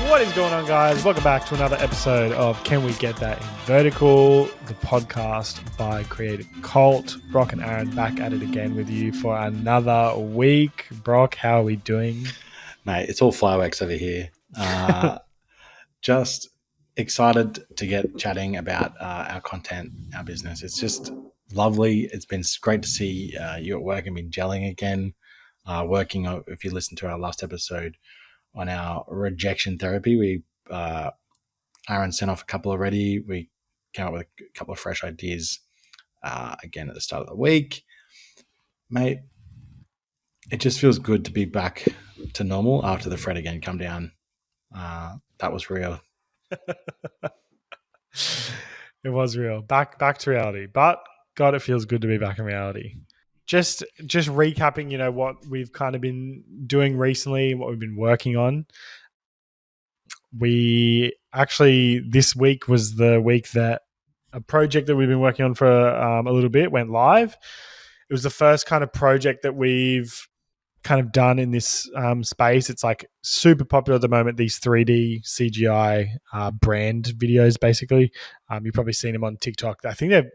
What is going on, guys? Welcome back to another episode of Can We Get That in Vertical, the podcast by Creative Cult. Brock and Aaron back at it again with you for another week. Brock, how are we doing? Mate, it's all fireworks over here. Just excited to get chatting about our content, our business. It's just lovely. It's been great to see you at work and been gelling again. Working, if you listen to our last episode on our rejection therapy, Aaron sent off a couple already. We came up with a couple of fresh ideas again at the start of the week. Mate, it just feels good to be back to normal after the Fred again come down. That was real. It was real. Back to reality. But God, it feels good to be back in reality. Just recapping, what we've kind of been doing recently, what we've been working on. This week was the week that a project that we've been working on for a little bit went live. It was the first kind of project that we've kind of done in this space. It's like super popular at the moment, these 3D CGI brand videos, basically. You've probably seen them on TikTok. I think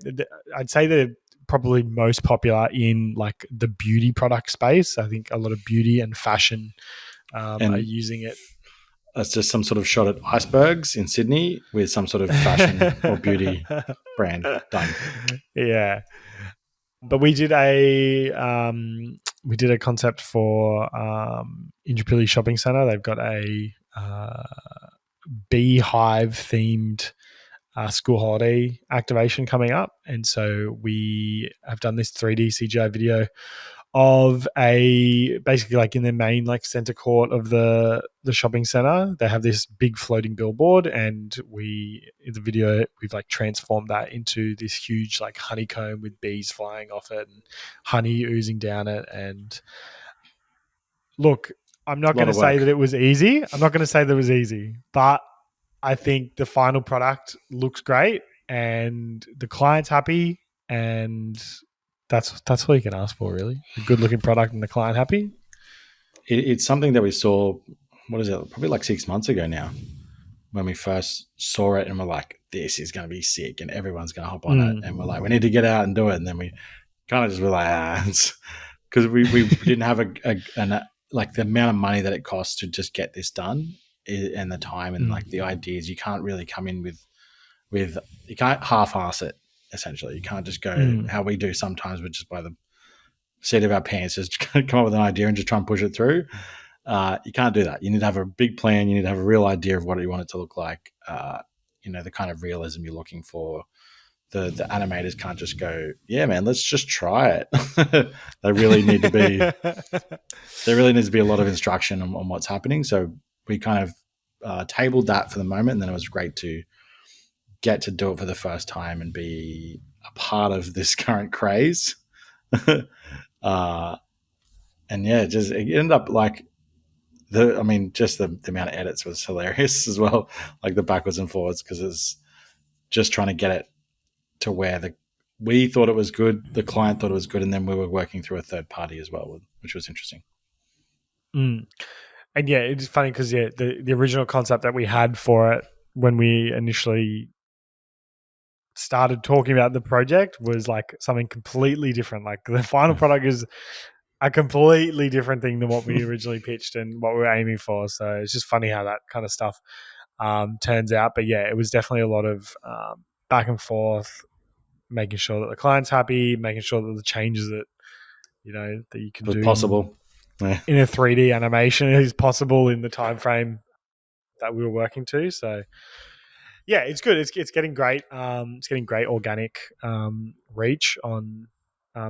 I'd say they're probably most popular in like the beauty product space. I think a lot of beauty and fashion are using it. It's just some sort of shot at icebergs in Sydney with some sort of fashion or beauty brand done. Yeah. But we did a concept for Indooroopilly Shopping Centre. They've got a beehive themed school holiday activation coming up, and so we have done this 3D CGI video of basically like in the main like center court of the shopping center. They have this big floating billboard, and in the video we've like transformed that into this huge like honeycomb with bees flying off it and honey oozing down it. And look, I'm not going to say that it was easy. But I think the final product looks great and the client's happy, and that's all you can ask for, really. A good looking product and the client happy. It's something that we saw, probably like 6 months ago now, when we first saw it, and we're like, this is going to be sick and everyone's going to hop on it. And we're like, we need to get out and do it. And then we kind of just were like, because we didn't have like the amount of money that it costs to just get this done, and the time and like the ideas. You can't really come in with you can't half-ass it. Essentially, you can't just go how we do sometimes, but just by the seat of our pants, just come up with an idea and just try and push it through. You can't do that. You need to have a big plan. You need to have a real idea of what you want it to look like. The kind of realism you're looking for. The animators can't just go, yeah, man, let's just try it. There really needs to be a lot of instruction on what's happening. So we kind of tabled that for the moment, and then it was great to get to do it for the first time and be a part of this current craze. And yeah, it ended up like just the amount of edits was hilarious as well, like the backwards and forwards, because it's just trying to get it to where we thought it was good, the client thought it was good, and then we were working through a third party as well, which was interesting. And yeah, it's funny because the original concept that we had for it when we initially started talking about the project was like something completely different. Like the final product is a completely different thing than what we originally pitched and what we were aiming for. So it's just funny how that kind of stuff turns out. But yeah, it was definitely a lot of back and forth, making sure that the client's happy, making sure that the changes that that you can do possible in a 3D animation is possible in the time frame that we were working to. So yeah, it's good. It's getting great. It's getting great organic reach on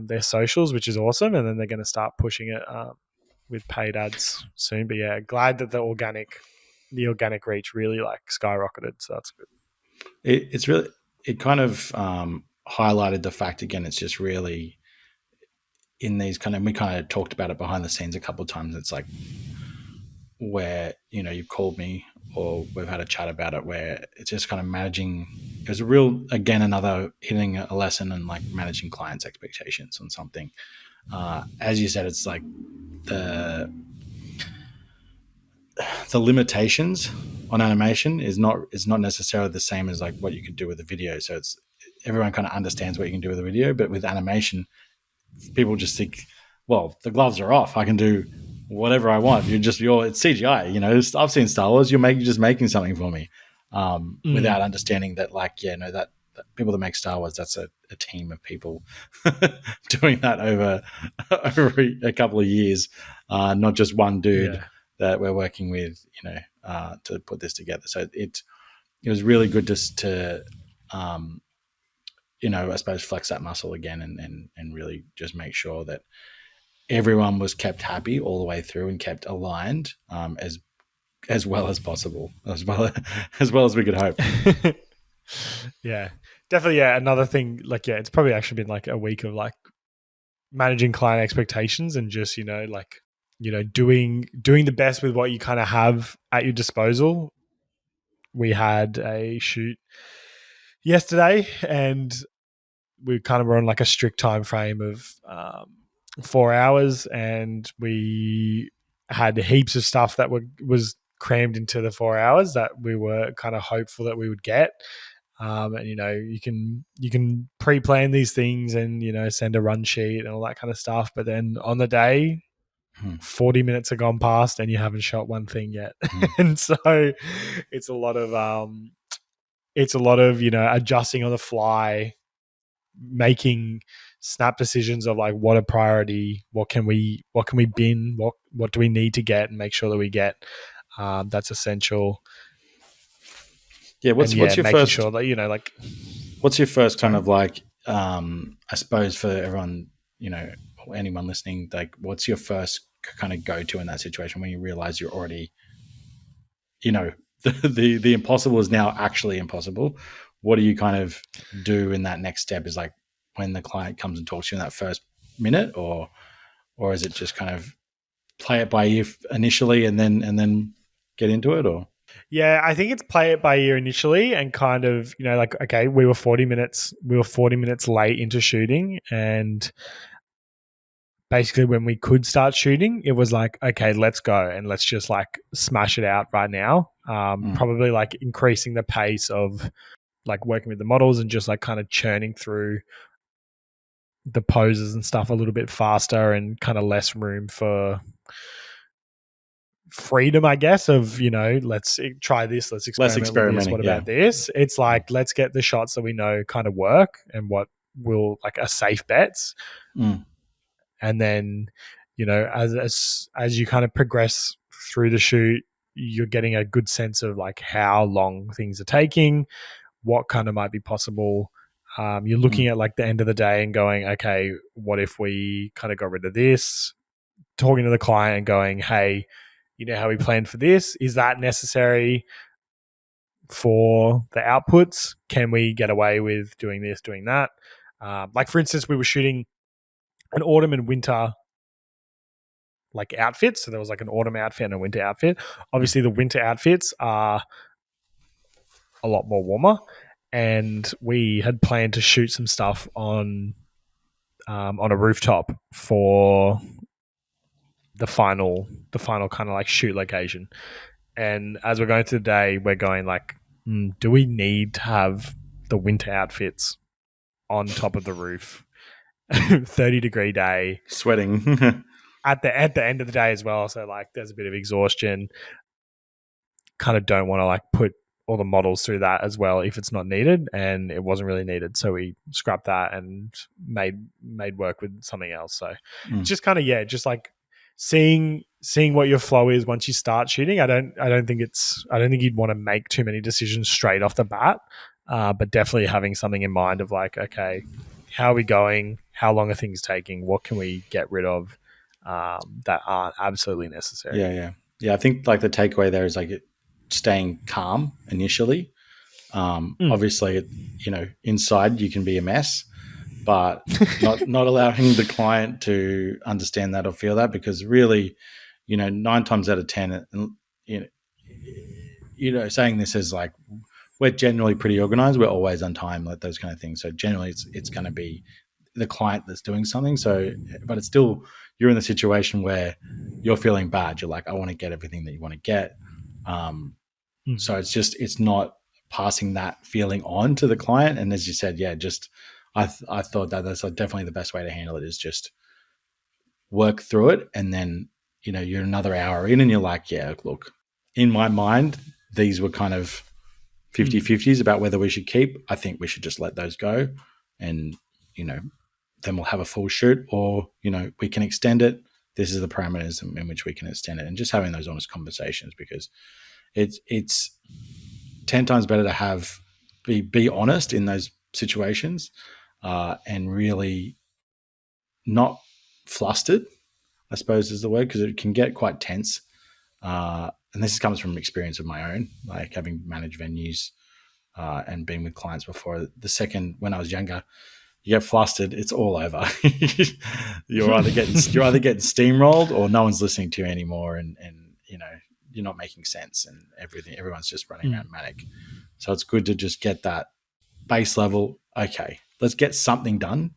their socials, which is awesome. And then they're going to start pushing it with paid ads soon. But yeah, glad that the organic reach really like skyrocketed. So that's good. It kind of highlighted the fact again. It's just really in these we kind of talked about it behind the scenes a couple of times. It's like where you've called me or we've had a chat about it, where it's just kind of managing. It was another hitting a lesson and like managing clients' expectations on something. As you said, it's like the the limitations on animation is not necessarily the same as like what you could do with a video. So it's everyone kind of understands what you can do with a video, but with animation, people just think, well, the gloves are off. I can do whatever I want. It's CGI. I've seen Star Wars. You're just making something for me, without understanding that, like, yeah, no, that people that make Star Wars, that's a team of people doing that over a couple of years, not just one dude Yeah. that we're working with, to put this together. So it was really good just to I suppose flex that muscle again, and really just make sure that everyone was kept happy all the way through and kept aligned, as well as possible, as well as we could hope. Yeah, definitely. Yeah, another thing, like, yeah, it's probably actually been like a week of like managing client expectations and just doing the best with what you kind of have at your disposal. We had a shoot yesterday, and we kind of were on like a strict time frame of 4 hours, and we had heaps of stuff that was crammed into the 4 hours that we were kind of hopeful that we would get. And you can pre-plan these things and send a run sheet and all that kind of stuff, but then on the day 40 minutes have gone past and you haven't shot one thing yet. And so it's a lot of adjusting on the fly, making snap decisions of like what a priority, what can we bin, what do we need to get, and make sure that we get that's essential. Yeah, what's your making first sure that like what's your first kind of like I suppose for everyone, or anyone listening, like what's your first kind of go to in that situation when you realize you're already, the impossible is now actually impossible? What do you kind of do in that next step? Is like when the client comes and talks to you in that first minute, or is it just kind of play it by ear initially and then get into it? Or yeah, I think it's play it by ear initially, and kind of like, okay, we were 40 minutes late into shooting, and basically when we could start shooting, it was like, okay, let's go and let's just like smash it out right now. Probably like increasing the pace of like working with the models and just like kind of churning through the poses and stuff a little bit faster, and kind of less room for freedom, I guess, of let's try this, let's experiment with this, what about this. It's like, let's get the shots that we know kind of work and what will like are safe bets. And then as you kind of progress through the shoot, you're getting a good sense of like how long things are taking, what kind of might be possible. You're looking at like the end of the day and going, okay, what if we kind of got rid of this? Talking to the client and going, hey, how we planned for this? Is that necessary for the outputs? Can we get away with doing this, doing that? Like, for instance, we were shooting an autumn and winter like outfits. So there was like an autumn outfit and a winter outfit. Obviously, the winter outfits are a lot more warmer, and we had planned to shoot some stuff on a rooftop for the final kind of like shoot location. And as we're going through the day, we're going like, do we need to have the winter outfits on top of the roof? 30-degree day, sweating at the end of the day as well. So like, there's a bit of exhaustion. Kind of don't want to like put all the models through that as well if it's not needed, and it wasn't really needed, so we scrapped that and made work with something else. So it's just kind of just like seeing what your flow is once you start shooting. I don't think you'd want to make too many decisions straight off the bat, but definitely having something in mind of like, okay, how are we going? How long are things taking? What can we get rid of that aren't absolutely necessary? Yeah. I think like the takeaway there is like staying calm initially. Obviously, inside you can be a mess, but not allowing the client to understand that or feel that, because really, 9 times out of 10, saying this is like, we're generally pretty organized. We're always on time, like those kind of things. So generally it's going to be the client that's doing something. So, but it's still, you're in the situation where you're feeling bad. You're like, I want to get everything that you want to get. So it's not passing that feeling on to the client. And as you said, I thought that that's definitely the best way to handle it, is just work through it. And then, you're another hour in and you're like, yeah, look, in my mind, these were kind of 50-50s about whether we should keep. I think we should just let those go. And, then we'll have a full shoot, or, we can extend it. This is the parameters in which we can extend it, and just having those honest conversations, because it's 10 times better to be honest in those situations, and really not flustered, I suppose is the word, because it can get quite tense. And this comes from experience of my own, like having managed venues and been with clients before. When I was younger, you get flustered, it's all over. You're either getting steamrolled, or no one's listening to you anymore, and you're not making sense, and everyone's just running around manic. So it's good to just get that base level. Okay, let's get something done,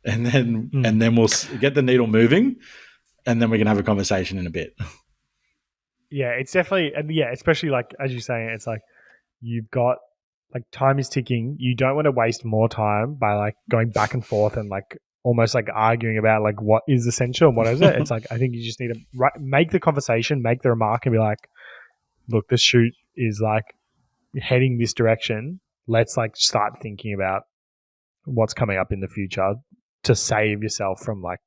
and then we'll get the needle moving, and then we can have a conversation in a bit. Yeah, it's definitely, and especially like as you're saying, it's like you've got like time is ticking. You don't want to waste more time by like going back and forth and like almost like arguing about like what is essential and what isn't. It's like I think you just need to make the conversation, make the remark, and be like, look, this shoot is like heading this direction. Let's like start thinking about what's coming up in the future to save yourself from like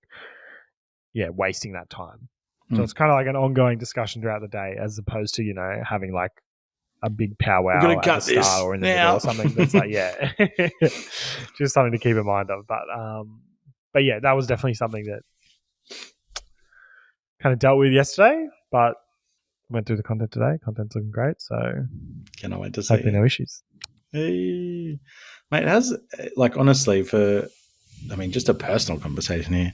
wasting that time. So it's kind of like an ongoing discussion throughout the day, as opposed to having like a big powwow at the start or in the middle or something. That's like just something to keep in mind of. But yeah, that was definitely something that kind of dealt with yesterday, but went through the content today. Content's looking great, so cannot wait to see. Hopefully no issues. Hey, mate, honestly, just a personal conversation here,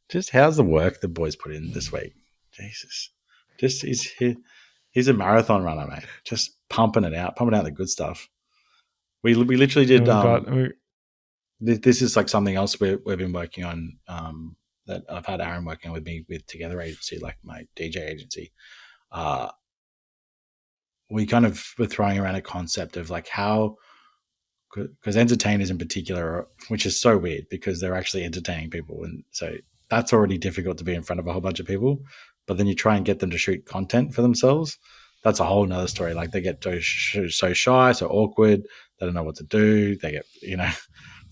just how's the work the boys put in this week? Jesus, just he's a marathon runner, mate. Just pumping out the good stuff. We literally did. This is like something else we've been working on. That I've had Aaron working with me with Together Agency, like my DJ agency. We kind of were throwing around a concept of like how, because entertainers in particular, which is so weird because they're actually entertaining people, and so that's already difficult to be in front of a whole bunch of people. But then you try and get them to shoot content for themselves. That's a whole nother story. Like they get so shy, so awkward. They don't know what to do. They get,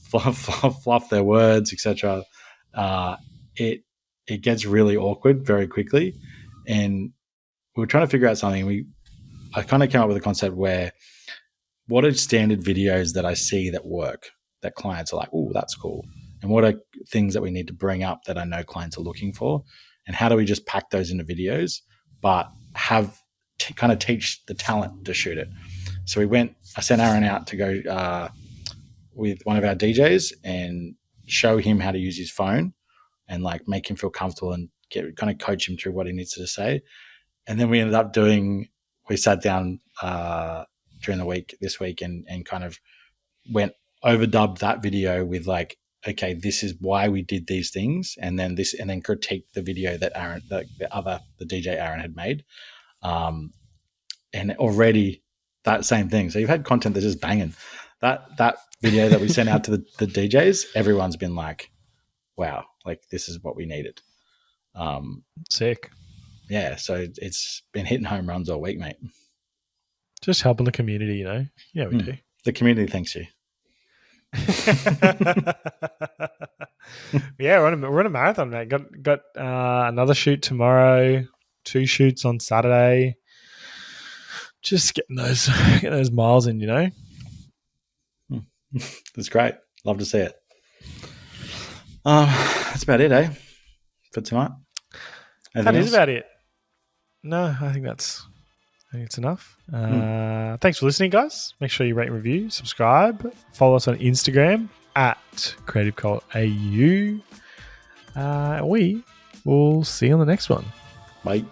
fluff their words, etc. It gets really awkward very quickly. And we were trying to figure out something. I kind of came up with a concept where, what are standard videos that I see that work, that clients are like, oh, that's cool. And what are things that we need to bring up that I know clients are looking for? And how do we just pack those into videos, but have kind of teach the talent to shoot it? So I sent Aaron out to go with one of our DJs and show him how to use his phone and like make him feel comfortable and kind of coach him through what he needs to say. And then we ended up we sat down during the week this week and kind of overdubbed that video with like, okay, this is why we did these things, and then critique the video that the DJ Aaron had made, and already that same thing. So you've had content that's just banging. That video that we sent out to the DJs, everyone's been like, wow, like this is what we needed. Sick. Yeah, so it's been hitting home runs all week, mate. Just helping the community, Yeah, we do. The community thanks you. Yeah, we're on a marathon, mate. Got another shoot tomorrow, 2 shoots on Saturday. Just getting those miles in, That's great. Love to see it. That's about it, eh? For tonight. That is about it. No, I think it's enough. Thanks for listening, guys. Make sure you rate and review, subscribe, follow us on Instagram at CreativeCultAU. We will see you on the next one. Bye.